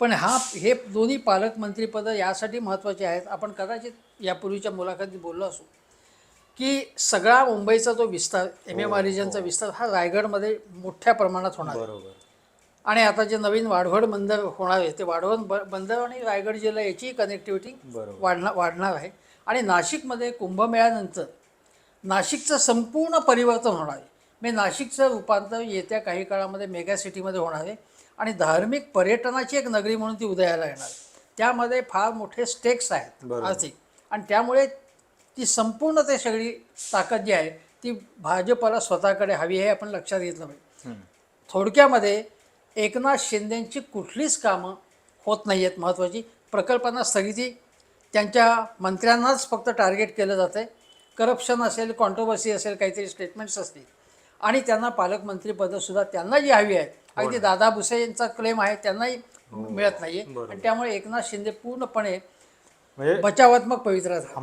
पण हे दोन्ही पालकमंत्रीपदं यासाठी महत्त्वाची आहेत. आपण कदाचित यापूर्वीच्या मुलाखतीत बोललो असू की सगळा मुंबईचा जो विस्तार MMR रिजनचा विस्तार हा रायगडमध्ये मोठ्या प्रमाणात होणार आहे. बरोबर. आणि आता जे नवीन वाढवड बंदर होणार आहे ते वाढवण बंदर आणि रायगड जिल्हा याची कनेक्टिव्हिटी वाढणार आहे. आणि नाशिकमध्ये कुंभमेळ्यानंतर नाशिकचं संपूर्ण परिवर्तन होणार आहे. म्हणजे नाशिकचं रूपांतर येत्या काही काळामध्ये मेगा सिटीमध्ये होणार आहे आणि धार्मिक पर्यटनाची एक नगरी म्हणून ती उदयाला येणार आहे. त्यामध्ये फार मोठे स्टेक्स आहेत आर्थिक, आणि त्यामुळे ती संपूर्ण ते सगळी ताकद जी आहे ती भाजपला स्वतःकडे हवी आहे, आपण लक्षात घेतलं पाहिजे. थोडक्यामध्ये एकनाथ शिंदेंची कुठलीच कामं होत नाही आहेत महत्त्वाची. प्रकल्पांना स्थगिती, त्यांच्या मंत्र्यांनाच फक्त टार्गेट केलं जातं आहे. करप्शन असेल, कॉन्ट्रोवर्सी असेल, काहीतरी स्टेटमेंट्स असतील, आणि त्यांना पालकमंत्रीपदंसुद्धा त्यांना जी हवी आहेत, अगदी दादा भुसे यांचा क्लेम आहे त्यांनाही मिळत नाही आहे. आणि त्यामुळे एकनाथ शिंदे पूर्णपणे बचावात्मक पवित्रा झाला.